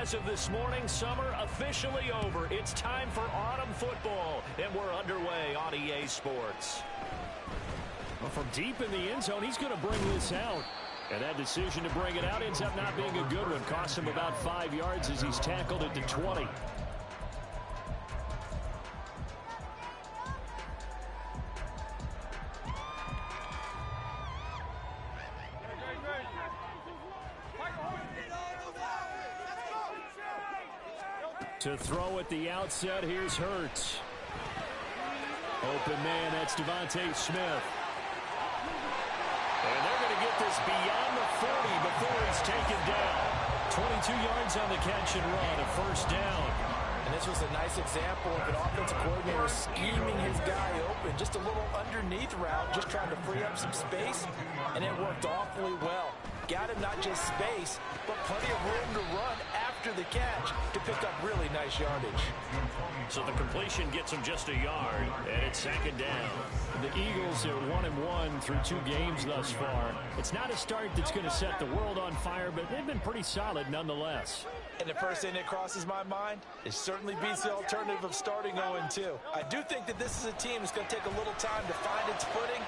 As of this morning, summer officially over. It's time for autumn football, and we're underway on EA Sports. Well, from deep in the end zone, he's going to bring this out. And that decision to bring it out ends up not being a good one. Costs him about 5 yards as he's tackled it to 20. To throw at the outset, here's Hurts. Open man, that's Devontae Smith. And they're going to get this beyond the 40 before he's taken down. 22 yards on the catch and run, a first down. And this was a nice example of an offensive coordinator scheming his guy open. Just a little underneath route, just trying to free up some space, and it worked awfully well. Got him not just space, but plenty of room to run after the catch to pick up really nice yardage. So the completion gets him just a yard, and it's second down. The Eagles are 1-1 through 2 games thus far. It's not a start that's going to set the world on fire, but they've been pretty solid nonetheless. And the first thing that crosses my mind, it certainly beats the alternative of starting 0-2. I do think that this is a team that's going to take a little time to find its footing.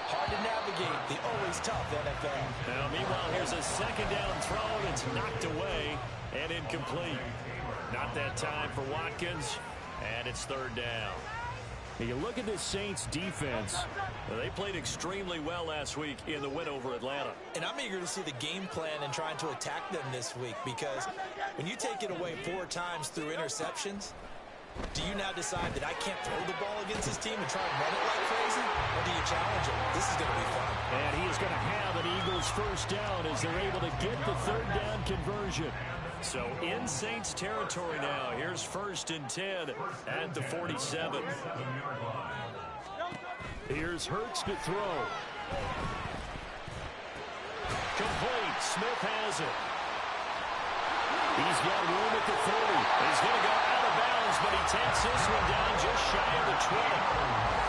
Hard to navigate the always tough NFL. Now, meanwhile, here's a second down throw that's knocked away and incomplete. Not that time for Watkins, and it's third down. Now you look at this Saints defense. Well, they played extremely well last week in the win over Atlanta. And I'm eager to see the game plan and trying to attack them this week, because when you take it away 4 times through interceptions, do you now decide that I can't throw the ball against this team and try and run it like crazy? Or do you challenge it? This is going to be fun. And he is going to have an Eagles first down as they're able to get the third down conversion. So in Saints territory now. Here's 1st and 10 at the 47. Here's Hurts to throw. Complete. Smith has it. He's got room at the 30. He's going to go out of bounds, but he takes this one down just shy of the 20.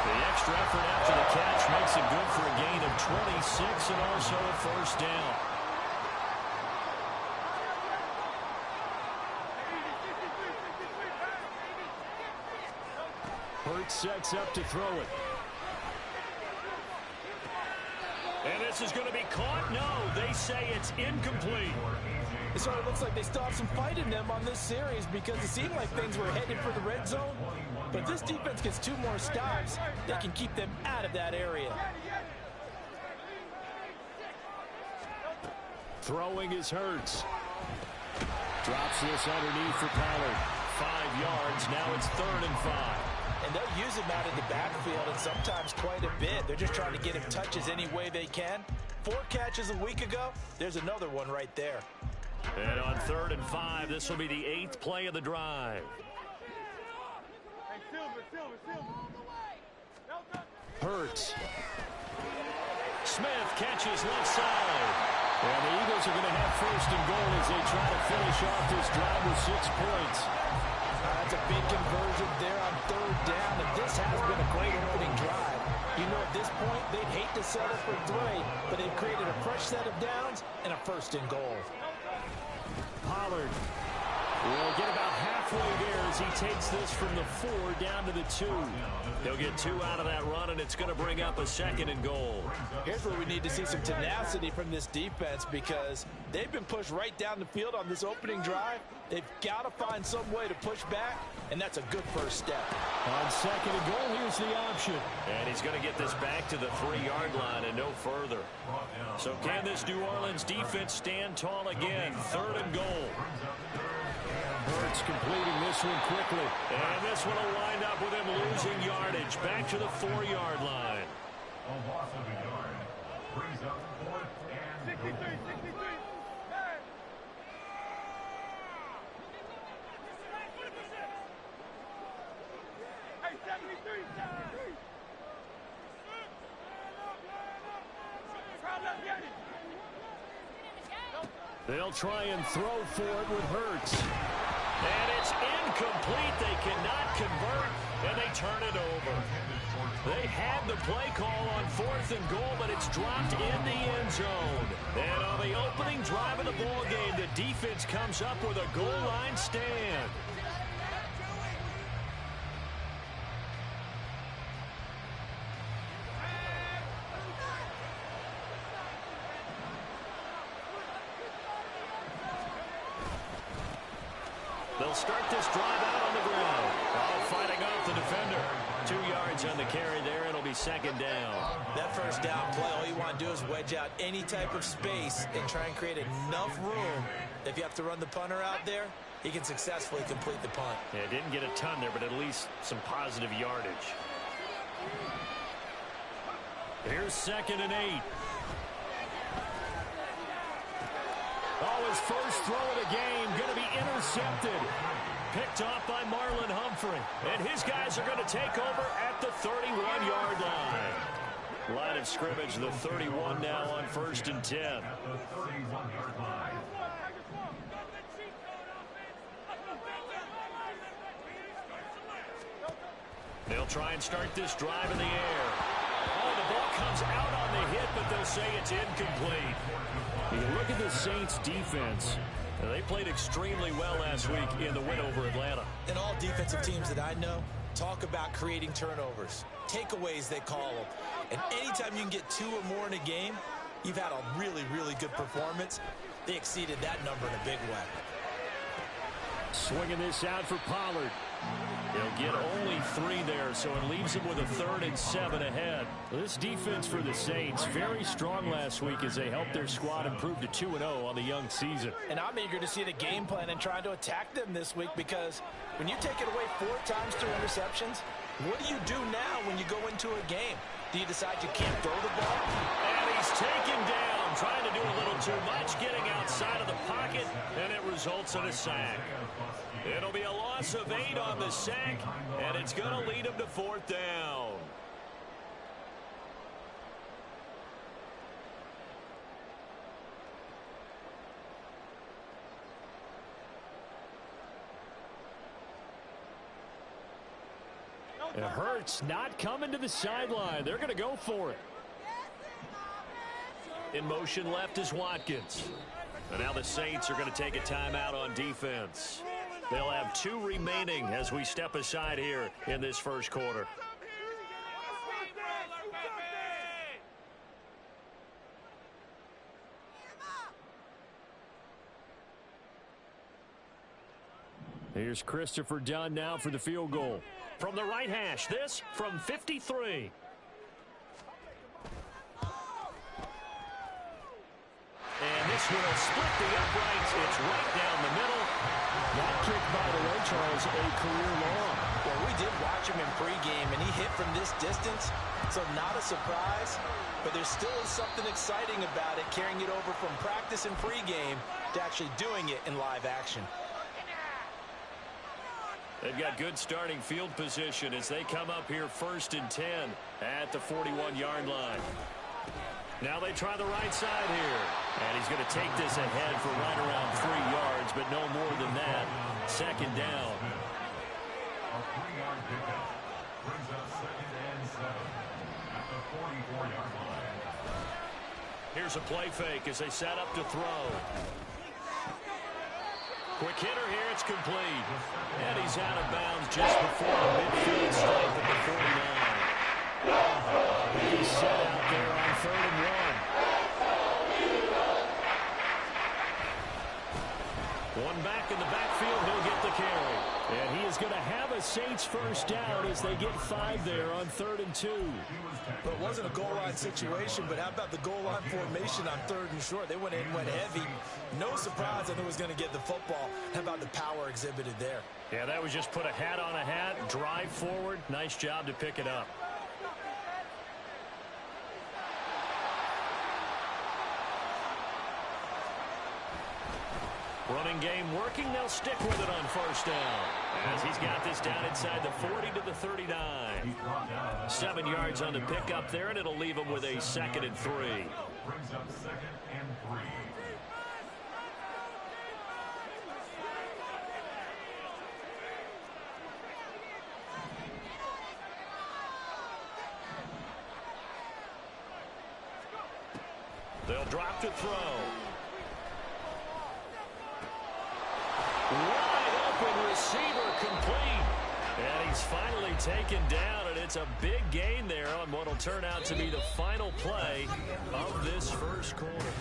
The extra effort after the catch makes it good for a gain of 26 and also a first down. Hurts sets up to throw it. And this is going to be caught. No, they say it's incomplete. It sort of looks like they still have some fight in them on this series, because it seemed like things were headed for the red zone. But if this defense gets 2 more stops, they can keep them out of that area. Throwing is Hurts. Drops this underneath for Pollard. 5 yards. Now it's 3rd and 5. And they'll use him out of the backfield, and sometimes quite a bit. They're just trying to get him touches any way they can. 4 catches a week ago. There's another one right there. And on 3rd and 5, this will be the 8th play of the drive. Hurts. Smith catches left side. And the Eagles are going to have 1st and goal as they try to finish off this drive with 6 points. That's a big conversion there on 3rd down, and this has been a great opening drive. You know, at this point, they'd hate to settle for 3, but they've created a fresh set of downs and a 1st and goal. Pollard will get about halfway there as he takes this from the 4 down to the 2. He'll get 2 out of that run, and it's going to bring up a 2nd and goal. Here's where we need to see some tenacity from this defense, because they've been pushed right down the field on this opening drive. They've got to find some way to push back, and that's a good first step. On 2nd and goal, here's the option. And he's going to get this back to the 3-yard line and no further. So can this New Orleans defense stand tall again? 3rd and goal. Hurts completing this one quickly. And this one will wind up with him losing yardage. Back to the 4-yard line. Brings up 4th and 63. They'll try and throw for it with Hurts. And it's incomplete. They cannot convert, and they turn it over. They had the play call on 4th and goal, but it's dropped in the end zone. And on the opening drive of the ball game, the defense comes up with a goal line stand. They'll start this drive out on the ground. Oh, fighting off the defender. 2 yards on the carry there. It'll be second down. That first down play, all you want to do is wedge out any type of space and try and create enough room. If you have to run the punter out there, he can successfully complete the punt. Yeah, didn't get a ton there, but at least some positive yardage. Here's 2nd and 8. Oh, his first throw of the game going to be intercepted. Picked off by Marlon Humphrey. And his guys are going to take over at the 31-yard line. Line of scrimmage, the 31 now on 1st and 10. They'll try and start this drive in the air. Oh, the ball comes out on the hit, but they'll say it's incomplete. You look at the Saints defense. They played extremely well last week in the win over Atlanta. And all defensive teams that I know talk about creating turnovers. Takeaways, they call them. And anytime you can get 2 or more in a game, you've had a really, really good performance. They exceeded that number in a big way. Swinging this out for Pollard. He'll get only 3 there, so it leaves him with a 3rd and 7 ahead. This defense for the Saints, very strong last week as they helped their squad improve to 2-0 on the young season. And I'm eager to see the game plan and trying to attack them this week, because when you take it away 4 times through interceptions, what do you do now when you go into a game? Do you decide you can't throw the ball? And he's taken down, trying to do a little too much, getting outside of the pocket, and it results in a sack. It'll be a loss of 8 on the sack, and it's going to lead him to 4th down. And Hurts not coming to the sideline. They're going to go for it. In motion left is Watkins. And now the Saints are going to take a timeout on defense. They'll have 2 remaining as we step aside here in this first quarter. Here's Christopher Dunn now for the field goal. From the right hash, this from 53. And this will split the uprights. It's right down the middle. That kick, by the way, Charles, a career long. Well, we did watch him in pregame, and he hit from this distance, so not a surprise. But there still is something exciting about it, carrying it over from practice and pregame to actually doing it in live action. They've got good starting field position as they come up here 1st and 10 at the 41-yard line. Now they try the right side here. And he's going to take this ahead for right around 3 yards, but no more than that. 2nd down. A 3-yard pickup brings up 2nd and 7 at the 44-yard line. Here's a play fake as they set up to throw. Quick hitter here, it's complete. And he's out of bounds just before the midfield stripe at the 49. He's set out there on 3rd and 1. One back in the backfield, he'll get the carry. And he is going to have a Saints first down as they get 5 there on 3rd and 2. But it wasn't a goal line situation, but how about the goal line formation on 3rd and short? They went in, went heavy. No surprise that it was going to get the football. How about the power exhibited there? Yeah, that was just put a hat on a hat, drive forward. Nice job to pick it up. Running game working. They'll stick with it on 1st down. As he's got this down inside the 40 to the 39. 7 yards on the pickup there, and it'll leave him with a 2nd and 3. Brings up 2nd and 3. They'll drop to throw. Wide open receiver complete. And he's finally taken down, and it's a big gain there on what will turn out to be the final play of this first quarter.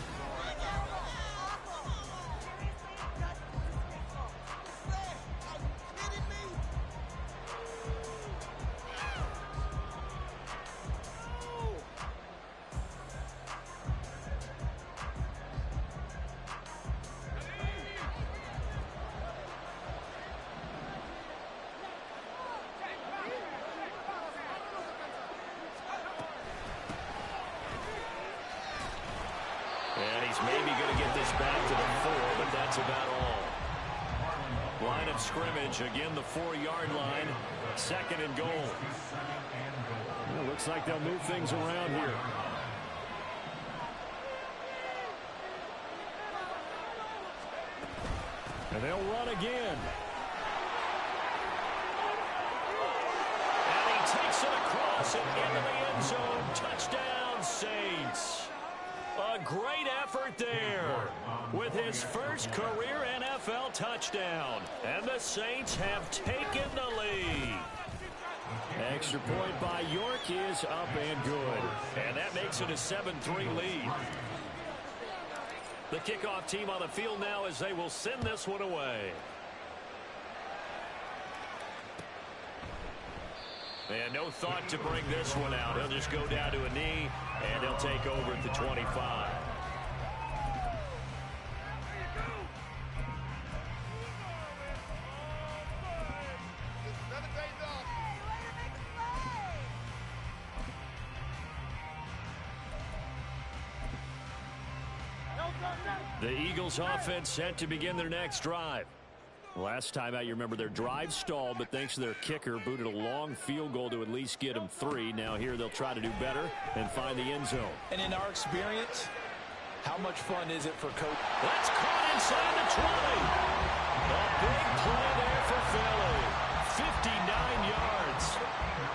And he's maybe going to get this back to the 4, but that's about all. Line of scrimmage, again the 4-yard line. 2nd and goal. Well, looks like they'll move things around here. And they'll run again. And he takes it across and into the end zone. Touchdown, Saints. A great effort there with his first career NFL touchdown. And the Saints have taken the lead. Extra point by York is up and good. And that makes it a 7-3 lead. The kickoff team on the field now as they will send this one away. And no thought to bring this one out. He'll just go down to a knee, and he'll take over at the 25. The Eagles offense set to begin their next drive. Last time out, you remember their drive stalled, but thanks to their kicker, booted a long field goal to at least get them 3. Now here they'll try to do better and find the end zone. And in our experience, how much fun is it for Coach? That's caught inside the 20. A big play there for Philly. 59 yards.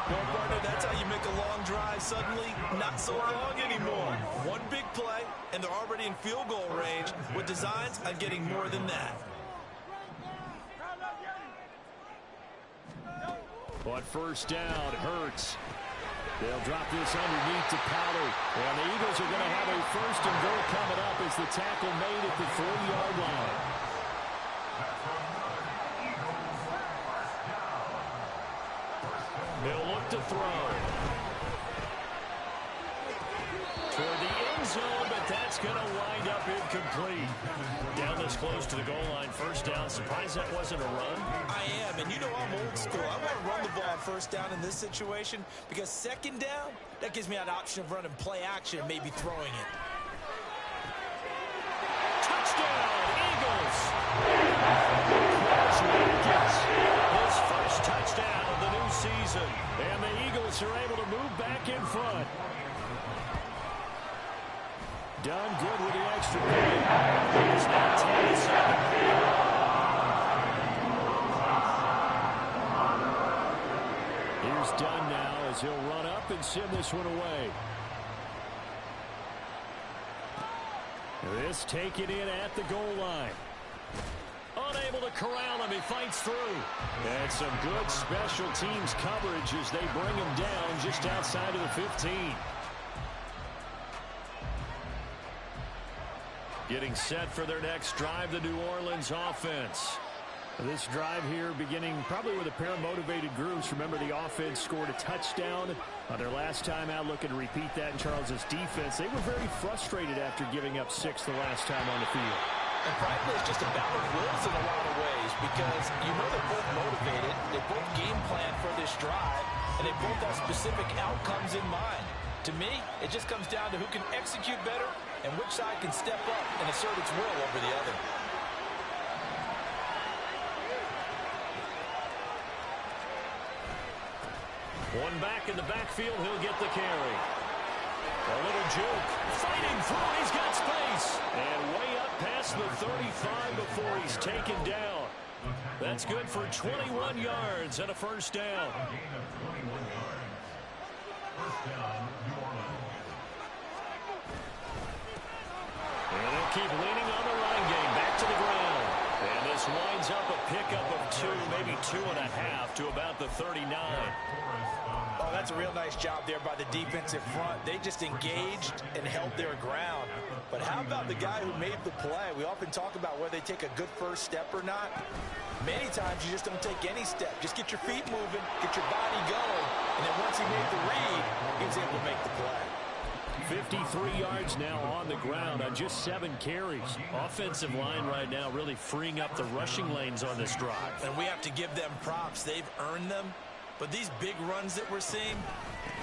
Well, partner, that's how you make a long drive suddenly not so long anymore. One big play, and they're already in field goal range with designs on getting more than that. On first down, Hurts. They'll drop this underneath to Pollard. And the Eagles are going to have a first and goal coming up as the tackle made at the 40-yard line. They'll look to throw. Toward the end zone, but that's going to wind up incomplete. Down this close to the goal line, first down. Surprised that wasn't a run? I am, and you know I'm old school. I want to run the ball on first down in this situation because second down, that gives me that option of running play action and maybe throwing it. Touchdown, Eagles! His first touchdown of the new season. And the Eagles are able to move back in front. Done good with the extra point. It's now 10-7. Here's Dunn now as he'll run up and send this one away. This taken in at the goal line. Unable to corral him, he fights through. And some good special teams coverage as they bring him down just outside of the 15. Getting set for their next drive, the New Orleans offense. This drive here beginning probably with a pair of motivated groups. Remember, the offense scored a touchdown on their last time out, looking to repeat that in Charles's defense. They were very frustrated after giving up 6 the last time on the field. And frankly, it's just a battle of wills in a lot of ways because you know they're both motivated, they both game plan for this drive, and they both have specific outcomes in mind. To me, it just comes down to who can execute better and which side can step up and assert its will over the other. One back in the backfield, he'll get the carry. A little juke, fighting through, he's got space. And way up past the 35 before he's taken down. That's good for 21 yards and a first down. And they'll keep leaning on the running game. Back to the ground. And this winds up a pickup of 2, maybe 2.5 to about the 39. Oh, that's a real nice job there by the defensive front. They just engaged and held their ground. But how about the guy who made the play? We often talk about whether they take a good first step or not. Many times you just don't take any step. Just get your feet moving, get your body going, and then once he made the read, he was able to make the play. 53 yards now on the ground on just 7 carries. Offensive line right now really freeing up the rushing lanes on this drive. And we have to give them props. They've earned them. But these big runs that we're seeing,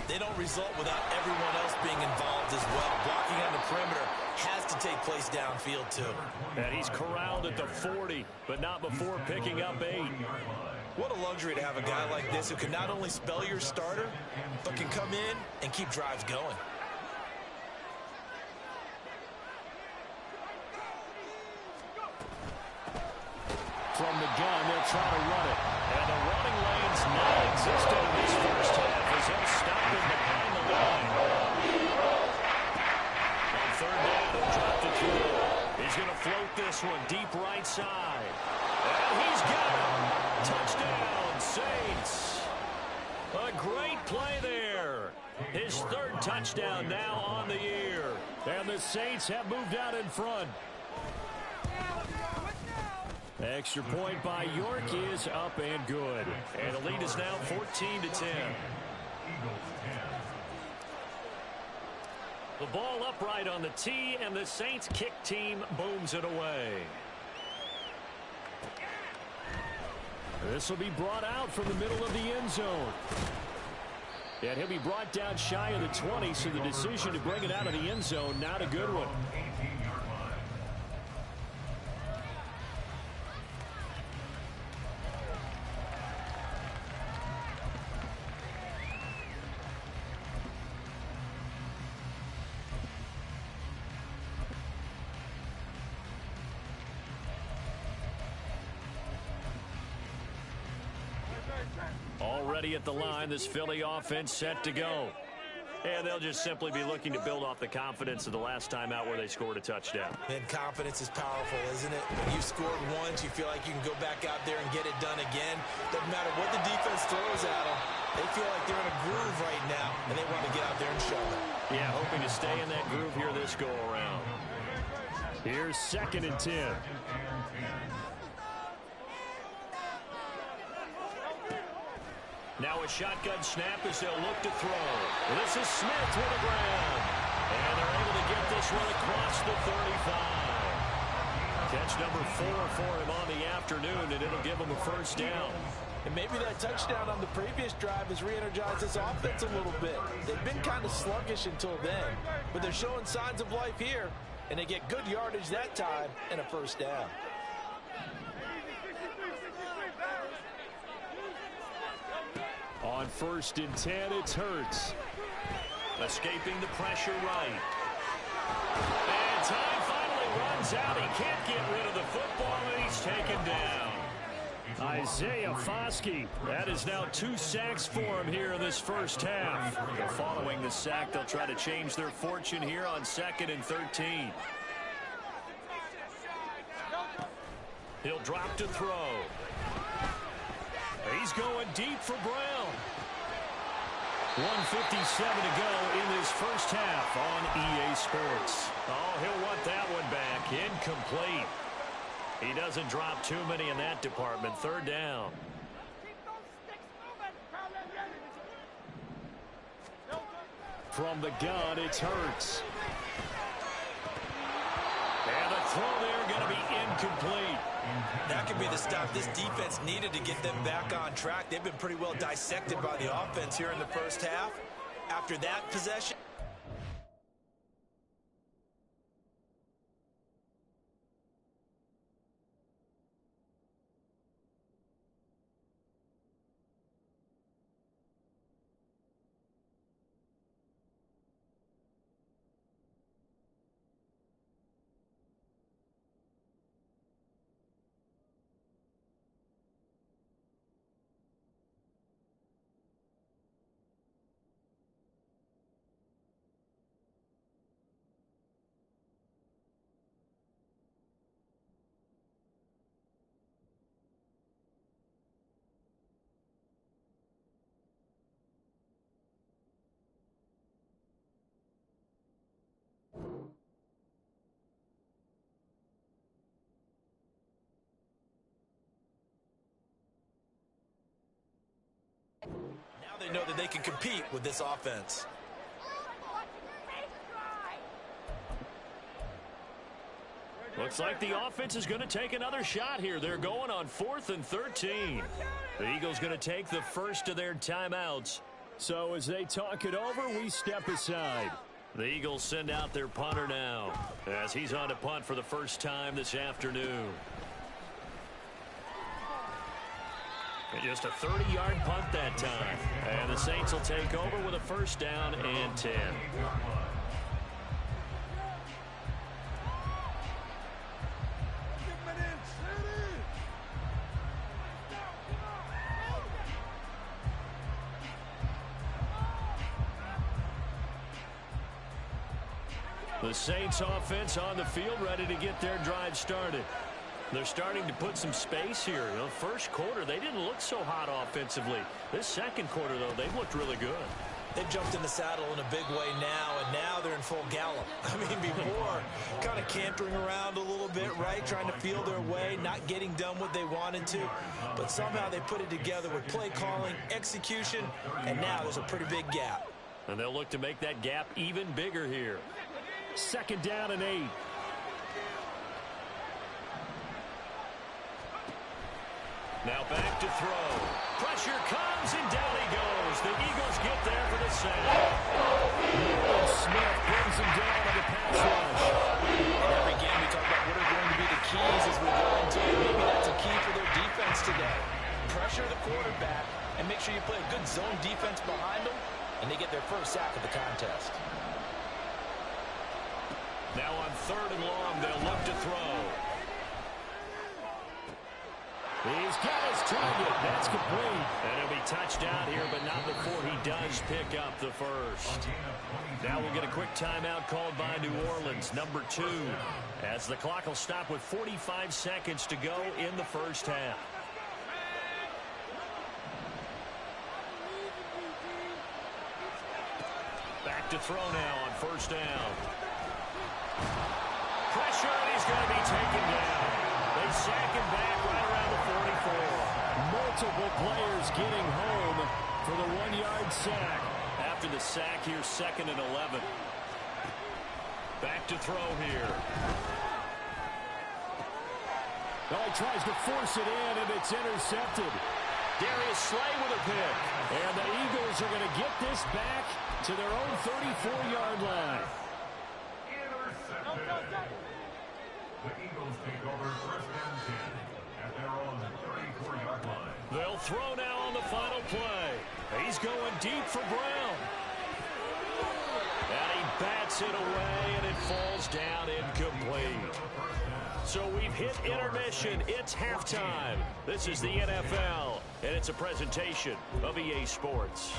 they don't result without everyone else being involved as well. Blocking on the perimeter has to take place downfield too. And he's corralled at the 40, but not before picking up 8. What a luxury to have a guy like this who can not only spell your starter, but can come in and keep drives going. From the gun, they'll try to run it. And the running lane's non-existent in this first half as he'll stop him behind the line. On third down, he'll drop the throw. He's going to float this one deep right side. And he's got it. Touchdown, Saints. A great play there. His 3rd touchdown now on the year. And the Saints have moved out in front. Extra point by York is up and good. And the lead is now 14-10. The ball upright on the tee, and the Saints kick team booms it away. This will be brought out from the middle of the end zone. And he'll be brought down shy of the 20, so the decision to bring it out of the end zone, not a good one. Already at the line, this Philly offense set to go. And they'll just simply be looking to build off the confidence of the last time out where they scored a touchdown. And confidence is powerful, isn't it? When you've scored once, you feel like you can go back out there and get it done again. Doesn't matter what the defense throws at them. They feel like they're in a groove right now, and they want to get out there and show them. Yeah, hoping to stay in that groove here this go-around. Here's 2nd and 10. Now a shotgun snap as they'll look to throw. This is Smith with the ground. And they're able to get this one across the 35. Catch number 4 for him on the afternoon, and it'll give him a first down. And maybe that touchdown on the previous drive has re-energized this offense a little bit. They've been kind of sluggish until then, but they're showing signs of life here, and they get good yardage that time and a first down. On 1st and 10, it's Hurts. Escaping the pressure right. And time finally runs out. He can't get rid of the football, and he's taken down. Isaiah Foskey. That is now 2 sacks for him here in this first half. Following the sack, they'll try to change their fortune here on 2nd and 13. He'll drop to throw. He's going deep for Brown. 1:57 to go in this first half on EA Sports. Oh, he'll want that one back. Incomplete. He doesn't drop too many in that department. 3rd down. From the gun, it's Hurts. And the throw there going to be incomplete. That could be the stop this defense needed to get them back on track. They've been pretty well dissected by the offense here in the first half. After that possession, know that they can compete with this offense. Looks like the offense is going to take another shot here. They're going on 4th and 13. The Eagles going to take the first of their timeouts. So as they talk it over, we step aside. The Eagles send out their punter now as he's on to punt for the first time this afternoon. And just a 30-yard punt that time. And the Saints will take over with a first down and 10. The Saints offense on the field ready to get their drive started. They're starting to put some space here. You know, first quarter, they didn't look so hot offensively. This second quarter, though, they've looked really good. They've jumped in the saddle in a big way now, and now they're in full gallop. I mean, before, kind of cantering around a little bit, right? Trying to feel their way, not getting done what they wanted to. But somehow they put it together with play calling, execution, and now there's a pretty big gap. And they'll look to make that gap even bigger here. 2nd down and 8. Now back to throw. Pressure comes, and down he goes. The Eagles get there for the sack. Smith brings him down on the pass rush. In every game, we talk about what are going to be the keys as we go into it. Maybe that's a key for their defense today. Pressure the quarterback and make sure you play a good zone defense behind them, and they get their first sack of the contest. Now on 3rd and long, they'll look to throw. He's got his target. That's complete. And he'll be touched out here, but not before he does pick up the first. Now we'll get a quick timeout called by New Orleans, number 2, as the clock will stop with 45 seconds to go in the first half. Back to throw now on 1st down. Pressure, and he's going to be taken down. They sack him back right around the 44. Multiple players getting home for the 1-yard sack. After the sack here, 2nd and 11. Back to throw here. Well, he tries to force it in, and it's intercepted. Darius Slay with a pick. And the Eagles are going to get this back to their own 34-yard line. The Eagles take over 1st and 10 at their own 34-yard line. They'll throw now on the final play. He's going deep for Brown. And he bats it away, and it falls down incomplete. So we've hit intermission. It's halftime. This is the NFL, and it's a presentation of EA Sports.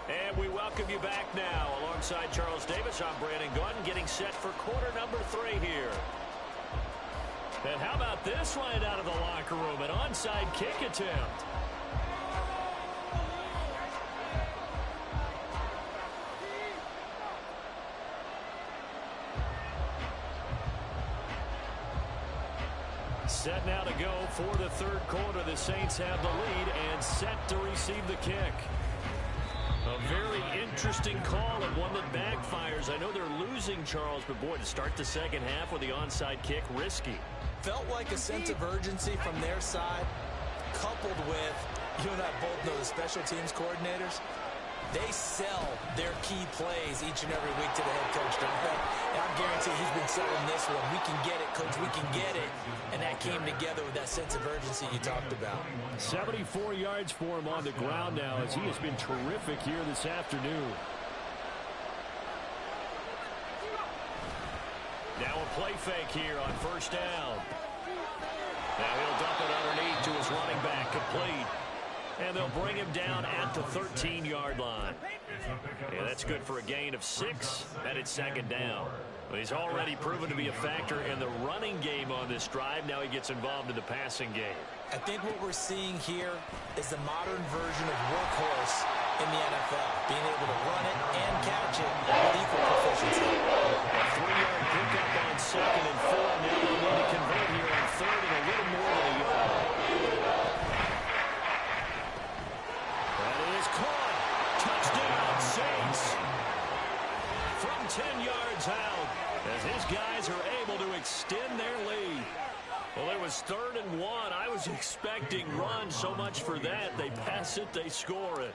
And we welcome you back now. Alongside Charles Davis, I'm Brandon Gaudin, getting set for quarter number 3 here. And how about this line out of the locker room? An onside kick attempt. Set now to go for the 3rd quarter. The Saints have the lead and set to receive the kick. A very interesting call and one that backfires. I know they're losing, Charles, but boy, to start the second half with the onside kick, risky. Felt like a sense of urgency from their side, coupled with, you and I both know the special teams coordinators, they sell their key plays each and every week to the head coach, don't they? And I guarantee he's been selling this one. We can get it, coach, we can get it. And that came together with that sense of urgency you talked about. 74 yards for him on the ground now as he has been terrific here this afternoon. Now a play fake here on 1st down. Now he'll dump it underneath to his running back, complete. And they'll bring him down at the 13-yard line. Yeah, that's good for a gain of 6, and it's 2nd down. Well, he's already proven to be a factor in the running game on this drive. Now he gets involved in the passing game. I think what we're seeing here is the modern version of workhorse in the NFL, being able to run it and catch it with equal proficiency. A 3-yard pickup on 2nd and 4. Now they'll need to convert here on 3rd 10 yards out as his guys are able to extend their lead. Well, it was 3rd and 1. I was expecting run, so much for that. They pass it, they score it.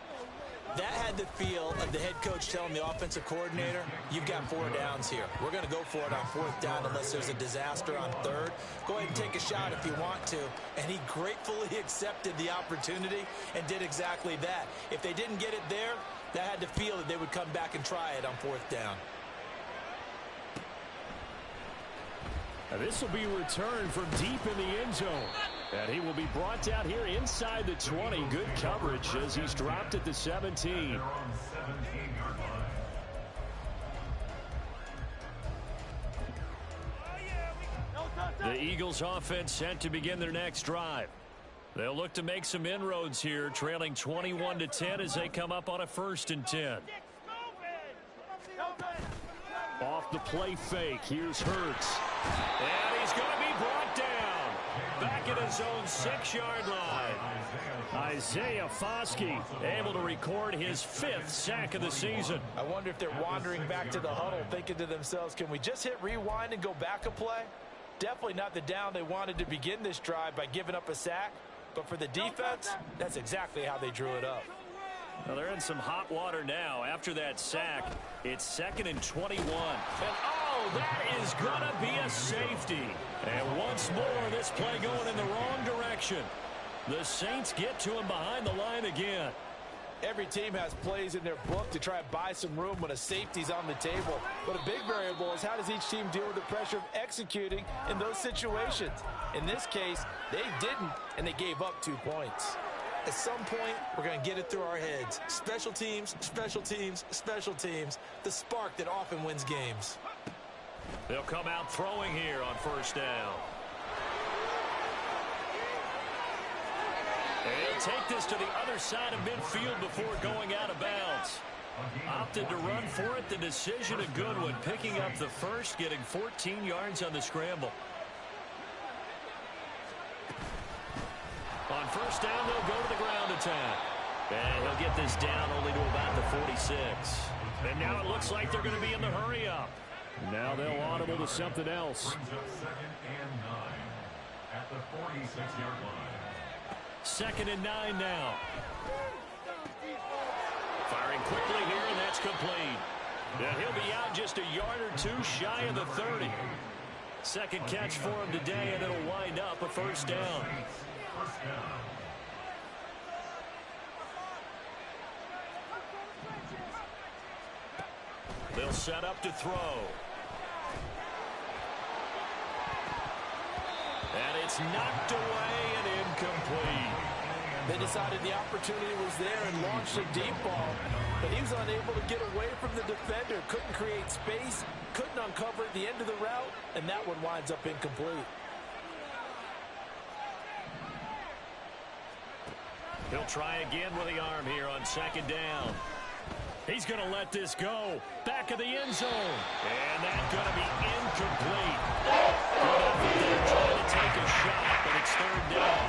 That had the feel of the head coach telling the offensive coordinator, you've got 4 downs here. We're going to go for it on 4th down unless there's a disaster on 3rd. Go ahead and take a shot if you want to. And he gratefully accepted the opportunity and did exactly that. If they didn't get it there, that had the feel that they would come back and try it on 4th down. Now this will be returned from deep in the end zone. And he will be brought down here inside the 20. Good coverage as he's dropped at the 17. The Eagles offense set to begin their next drive. They'll look to make some inroads here, trailing 21-10 as they come up on a 1st and 10. Off the play fake, here's Hurts. And he's going to be brought down. Back at his own 6-yard line. Isaiah Foskey able to record his 5th sack of the season. I wonder if they're wandering back to the huddle thinking to themselves, can we just hit rewind and go back a play? Definitely not the down they wanted to begin this drive by giving up a sack. But for the defense, that's exactly how they drew it up. Well, they're in some hot water now. After that sack, it's 2nd and 21. And oh, that is going to be a safety. And once more, this play going in the wrong direction. The Saints get to him behind the line again. Every team has plays in their book to try and buy some room when a safety's on the table. But a big variable is how does each team deal with the pressure of executing in those situations. In this case, they didn't, and they gave up 2 points. At some point, we're going to get it through our heads. Special teams, special teams, special teams. The spark that often wins games. They'll come out throwing here on 1st down. They'll take this to the other side of midfield before going out of bounds. Opted to run for it. The decision a good one. Picking up the 1st, getting 14 yards on the scramble. On 1st down, they'll go to the ground attack. And he'll get this down only to about the 46. And now it looks like they're going to be in the hurry-up. Now they'll audible to something else. 2nd and 9 at the 46-yard line. 2nd and 9 now. Firing quickly here, and that's complete. And he'll be out just a yard or 2 shy of the 30. 2nd catch for him today, and it'll wind up a 1st down. They'll set up to throw. And it's knocked away and incomplete. They decided the opportunity was there and launched a deep ball, but he was unable to get away from the defender. Couldn't create space, couldn't uncover at the end of the route, and that one winds up incomplete. He'll try again with the arm here on 2nd down. He's going to let this go. Back of the end zone. And that's going to be incomplete. Good effort there trying to take a shot, but it's 3rd down.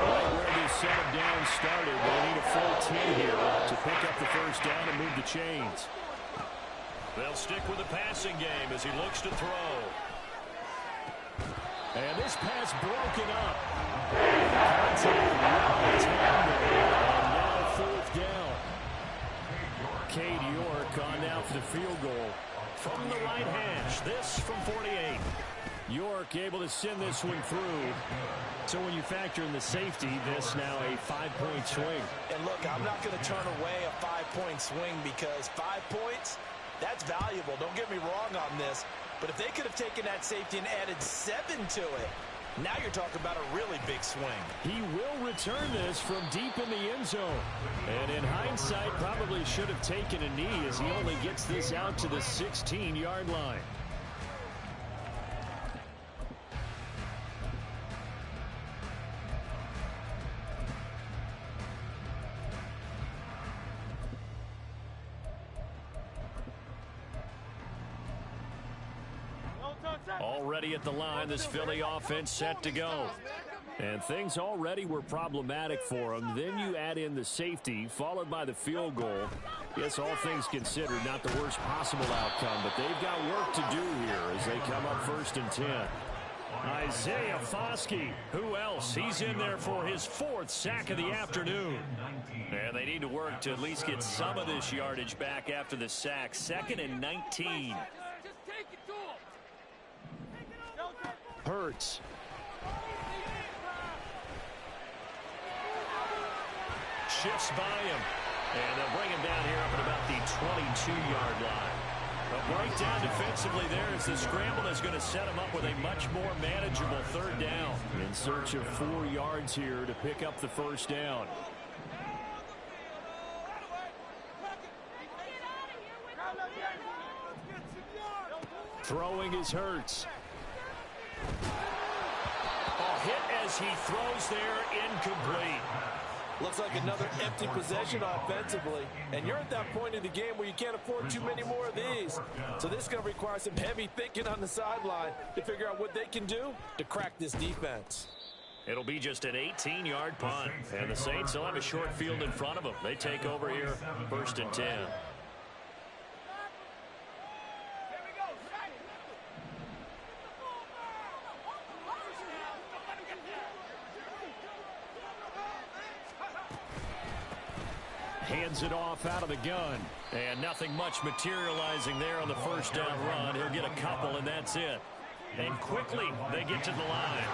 Right where this set him down started, they need a full 10 here to pick up the 1st down and move the chains. They'll stick with the passing game as he looks to throw. And this pass broken up. And now 4th down. Cade York on now for the field goal. From the right hash, this from 48. York able to send this one through. So when you factor in the safety, this now a 5-point swing. And look, I'm not going to turn away a 5-point swing because 5 points, that's valuable. Don't get me wrong on this. But if they could have taken that safety and added 7 to it, now you're talking about a really big swing. He will return this from deep in the end zone. And in hindsight, probably should have taken a knee as he only gets this out to the 16-yard line. Already at the line, this Philly offense set to go. And things already were problematic for them. Then you add in the safety, followed by the field goal. Yes, all things considered, not the worst possible outcome, but they've got work to do here as they come up 1st and 10. Isaiah Foskey, who else? He's in there for his 4th sack of the afternoon. And they need to work to at least get some of this yardage back after the sack. 2nd and 19. Hurts. Shifts by him. And they'll bring him down here up at about the 22-yard line. A breakdown defensively there as the scramble is going to set him up with a much more manageable 3rd down. In search of 4 yards here to pick up the 1st down. Throwing is Hurts. A hit as he throws there, incomplete. Looks like another empty possession offensively. And you're at that point in the game where you can't afford too many more of these. So this is going to require some heavy thinking on the sideline to figure out what they can do to crack this defense. It'll be just an 18-yard punt. And the Saints will have a short field in front of them. They take over here, 1st and 10. Hands it off out of the gun. And nothing much materializing there on the 1st down run. He'll get a couple, and that's it. And quickly, they get to the line.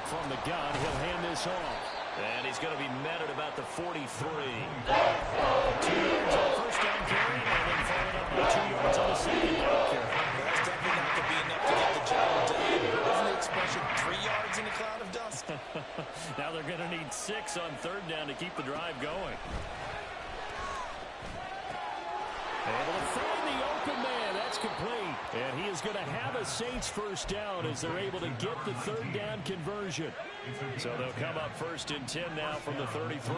From the gun, he'll hand this off. And he's going to be met at about the 43. 2 yards on the 1st down carry, and then followed up by 2 yards on the 2nd down carry. That's definitely not going to be enough to get the job done. Isn't the expression 3 yards in a cloud of dust? Now they're going to need 6 on 3rd down to keep the drive going. Able to find the open man. That's complete. And he is going to have a Saints 1st down as they're able to get the 3rd down conversion. So they'll come up 1st and 10 now from the 33.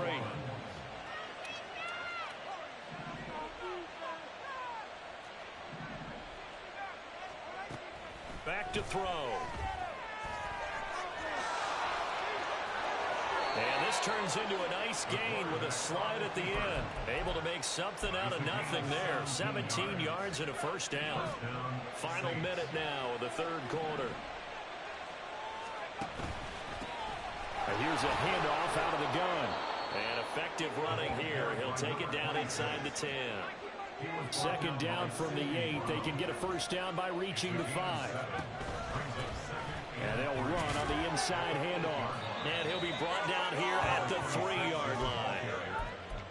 Back to throw. And this turns into a nice gain with a slide at the end. Able to make something out of nothing there. 17 yards and a 1st down. Final minute now of the 3rd quarter. And here's a handoff out of the gun. And effective running here. He'll take it down inside the 10. 2nd down from the 8. They can get a 1st down by reaching the 5. And they'll run on the inside handoff. And he'll be brought down here at the 3-yard line.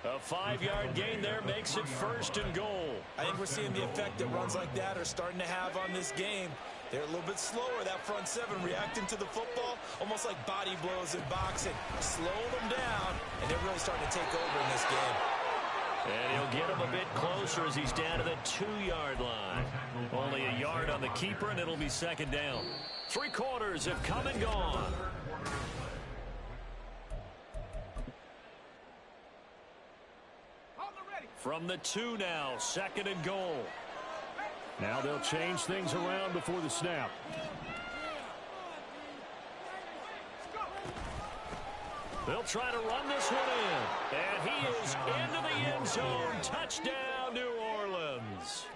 A 5-yard gain there makes it 1st and goal. I think we're seeing the effect that runs like that are starting to have on this game. They're a little bit slower, that front 7, reacting to the football, almost like body blows in boxing. Slow them down, and they're really starting to take over in this game. And he'll get him a bit closer as he's down to the 2-yard line. Only a yard on the keeper, and it'll be 2nd down. 3 quarters have come and gone. From the 2 now, 2nd and goal. Now they'll change things around before the snap. They'll try to run this one in. And he is into the end zone. Touchdown, New Orleans.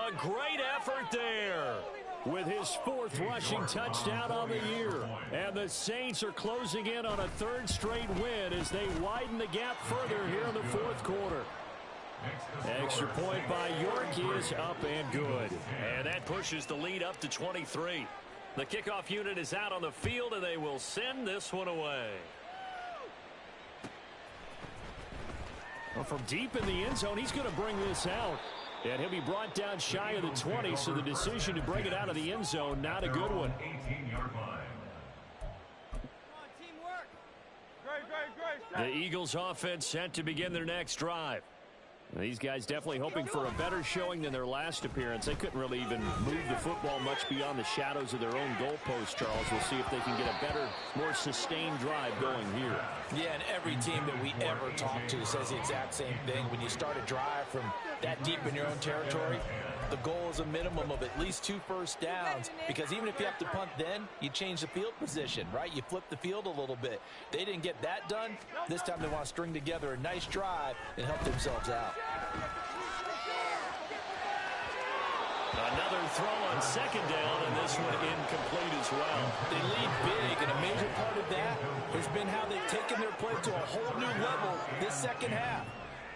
A great effort there with his 4th rushing touchdown on the year. And the Saints are closing in on a 3rd straight win as they widen the gap further here in the 4th quarter. Extra point by York is up and good. And that pushes the lead up to 23. The kickoff unit is out on the field, and they will send this one away. Well, from deep in the end zone, he's going to bring this out. And he'll be brought down shy of the 20, so the decision to bring it out of the end zone, not a good one. 18-yard line. The Eagles offense set to begin their next drive. These guys definitely hoping for a better showing than their last appearance. They couldn't really even move the football much beyond the shadows of their own goalpost, Charles. We'll see if they can get a better, more sustained drive going here. Yeah, and every team that we ever talk to says the exact same thing. When you start a drive from that deep in your own territory, The goal is a minimum of at least 2 first downs, because even if you have to punt then, you change the field position, right? You flip the field a little bit. They didn't get that done. This time they want to string together a nice drive and help themselves out. Another throw on second down, and this one incomplete as well. They lead big, and a major part of that has been how they've taken their play to a whole new level this second half.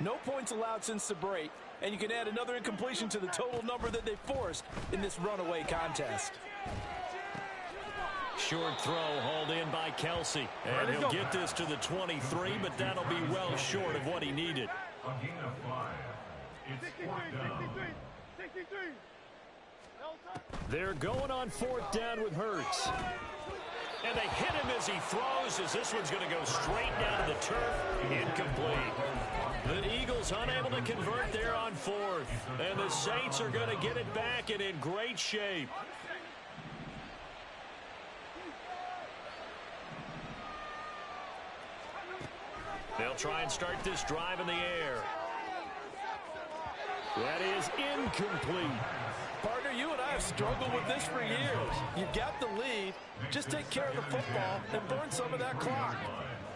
No points allowed since the break, and you can add another incompletion to the total number that they forced in this runaway contest. Short throw hauled in by Kelsey. And he'll get this to the 23, but that'll be well short of what he needed. A gain of 5. It's 4th down. They're going on 4th down with Hurts. And they hit him as he throws, as this one's going to go straight down to the turf. Incomplete. The Eagles unable to convert there on 4th. And the Saints are going to get it back and in great shape. They'll try and start this drive in the air. That is incomplete. Partner, you and I have struggled with this for years. You've got the lead. Just take care of the football and burn some of that clock.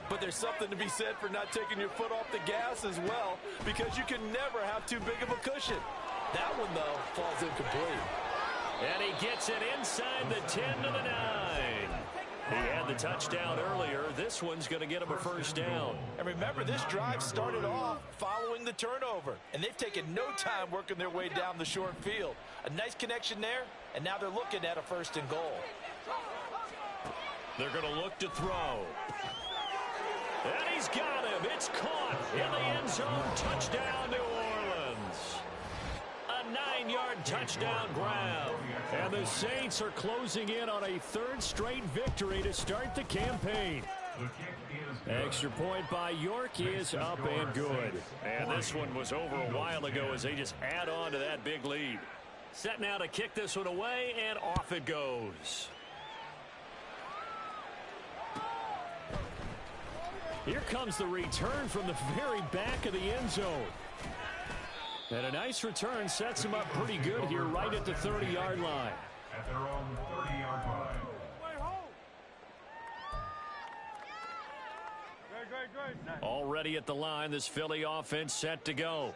But there's something to be said for not taking your foot off the gas as well, because you can never have too big of a cushion. That one, though, falls incomplete. And he gets it inside the 10 to the 9. He had the touchdown earlier. This one's going to get him a first down. And remember, this drive started off following the turnover, and they've taken no time working their way down the short field. A nice connection there, and now they're looking at a 1st and goal. They're going to look to throw. And he's got him. It's caught in the end zone. Touchdown, New Orleans. A 9-yard touchdown grab. And the Saints are closing in on a 3rd straight victory to start the campaign. The kick is good. Extra point by York is up and good. And this one was over a while ago as they just add on to that big lead. Set now to kick this one away, and off it goes. Here comes the return from the very back of the end zone. And a nice return sets him up pretty good here right at the 30-yard line. At their own 30-yard line. Already at the line, this Philly offense set to go.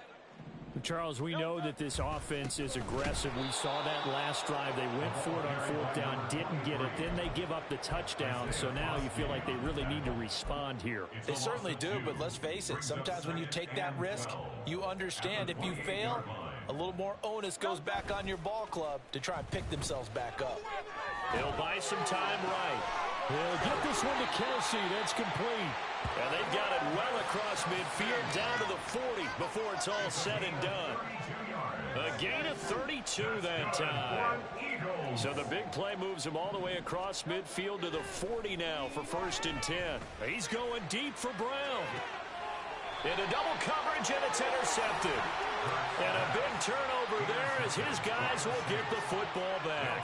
Charles, we know that this offense is aggressive. We saw that last drive. They went for it on 4th down, didn't get it. Then they give up the touchdown. So now you feel like they really need to respond here. They certainly do, but let's face it. Sometimes when you take that risk, you understand if you fail, a little more onus goes back on your ball club to try and pick themselves back up. They'll buy some time right. They'll get this one to Kelsey. That's complete. And they've got it well across midfield down to the 40 before it's all said and done. A gain of 32 that time. So the big play moves him all the way across midfield to the 40 now for 1st and 10. He's going deep for Brown. Into double coverage, and it's intercepted. And a big turnover there as his guys will get the football back.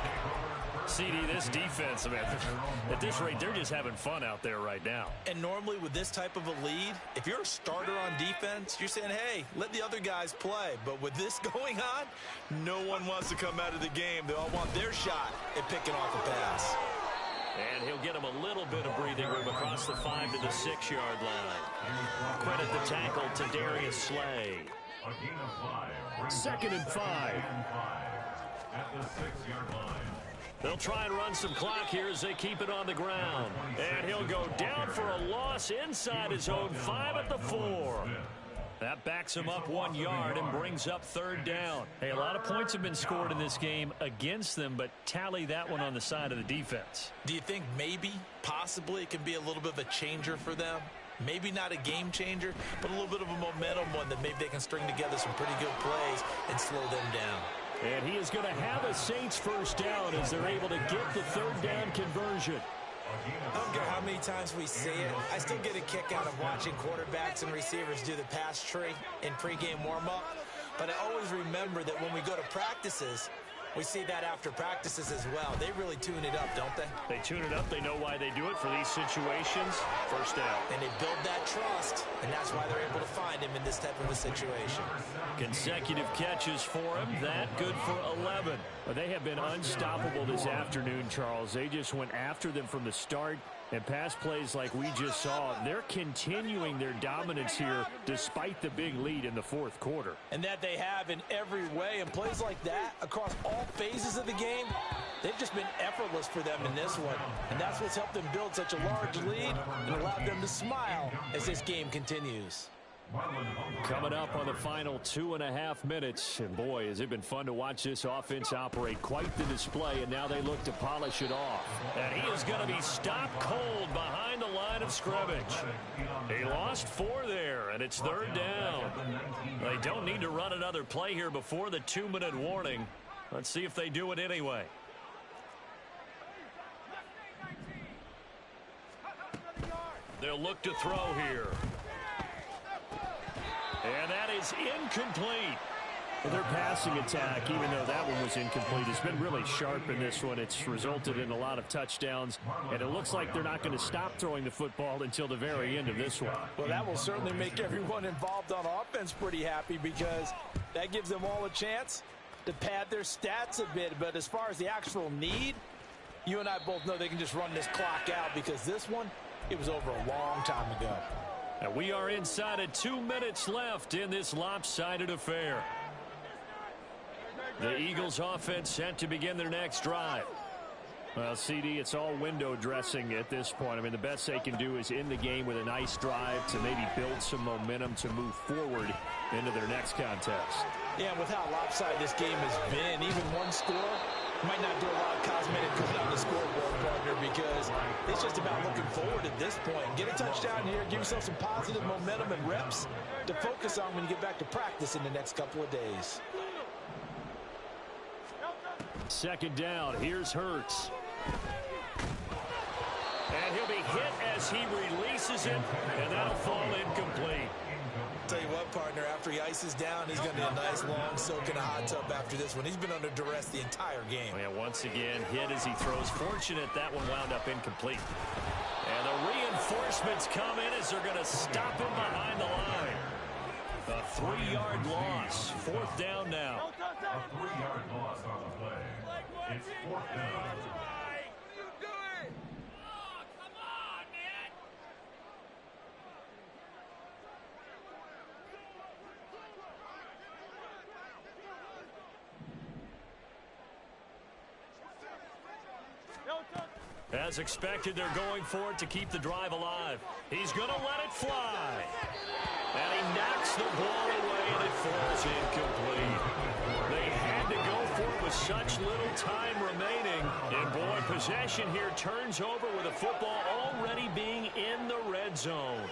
CD, this defense, I mean, at this rate, they're just having fun out there right now. And normally with this type of a lead, if you're a starter on defense, you're saying, hey, let the other guys play. But with this going on, no one wants to come out of the game. They all want their shot at picking off a pass. And he'll get him a little bit of breathing room across the 5 to the 6-yard line. Credit the tackle to Darius Slay. A gain of 5. 2nd and 5. At the 6-yard line. They'll try and run some clock here as they keep it on the ground. And he'll go down for a loss inside his own 5 at the 4. That backs him up 1 yard and brings up 3rd down. Hey, a lot of points have been scored in this game against them, but tally that one on the side of the defense. Do you think maybe, possibly, it can be a little bit of a changer for them? Maybe not a game changer, but a little bit of a momentum one that maybe they can string together some pretty good plays and slow them down. And he is going to have a Saints 1st down as they're able to get the 3rd down conversion. I don't care how many times we say it, I still get a kick out of watching quarterbacks and receivers do the pass tree in pregame warm-up. But I always remember that when we go to practices, We see that after practices as well. They really tune it up, don't they? They tune it up. They know why they do it for these situations. First down. And they build that trust, and that's why they're able to find him in this type of a situation. Consecutive catches for him. That good for 11. Well, they have been unstoppable this afternoon, Charles. They just went after them from the start. And pass plays like we just saw, they're continuing their dominance here despite the big lead in the fourth quarter. And that they have in every way. And plays like that across all phases of the game, they've just been effortless for them in this one. And that's what's helped them build such a large lead and allowed them to smile as this game continues. Coming up on the final 2.5 minutes. And boy, has it been fun to watch this offense operate. Quite the display, and now they look to polish it off. And he is going to be stopped cold behind the line of scrimmage. He lost 4 there, and it's third down. They don't need to run another play here before the 2-minute warning. Let's see if they do it anyway. They'll look to throw here. And that is incomplete. Well, their passing attack, even though that one was incomplete, has been really sharp in this one. It's resulted in a lot of touchdowns, and it looks like they're not going to stop throwing the football until the very end of this one. Well, that will certainly make everyone involved on offense pretty happy because that gives them all a chance to pad their stats a bit. But as far as the actual need, you and I both know they can just run this clock out because this one, it was over a long time ago. And we are inside of 2 minutes left in this lopsided affair. The Eagles offense set to begin their next drive. Well, CD, it's all window dressing at this point. I mean, the best they can do is end the game with a nice drive to maybe build some momentum to move forward into their next contest. Yeah, and with how lopsided this game has been, even one score might not do a lot of cosmetic good on the scoreboard, partner, because it's just about looking forward at this point. Get a touchdown here, give yourself some positive momentum and reps to focus on when you get back to practice in the next couple of days. Second down, here's Hurts. And he'll be hit as he releases it, and that'll fall incomplete. Tell you what, partner, after he ices down, he's going to be a nice long soak in a hot tub after this one. He's been under duress the entire game. Yeah, once again, hit as he throws. Fortunate that one wound up incomplete. And the reinforcements come in as they're going to stop him behind the line. A 3-yard loss. Fourth down now. A 3-yard loss on the play. It's fourth down. As expected, they're going for it to keep the drive alive. He's going to let it fly. And he knocks the ball away, and it falls incomplete. They had to go for it with such little time remaining. And, boy, possession here turns over with the football already being in the red zone.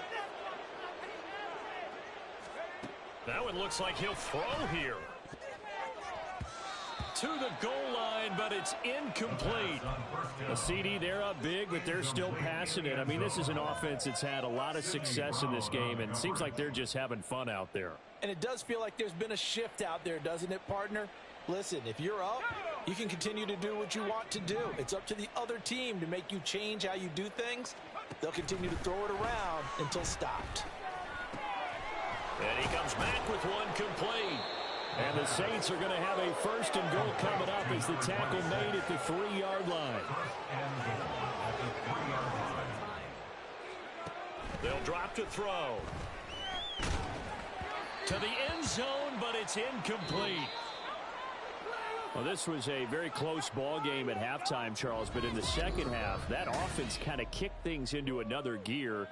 That one looks like he'll throw here. To the goal line, but it's incomplete. The CD, they're up big, but they're still passing it. I mean, this is an offense that's had a lot of success in this game, and it seems like they're just having fun out there. And it does feel like there's been a shift out there, doesn't it, partner? Listen, if you're up, you can continue to do what you want to do. It's up to the other team to make you change how you do things. They'll continue to throw it around until stopped. And he comes back with one complete. And the Saints are going to have a first and goal coming up as the tackle made at the 3-yard line. They'll drop to throw. To the end zone, but it's incomplete. Well, this was a very close ball game at halftime, Charles, but in the second half, that offense kind of kicked things into another gear.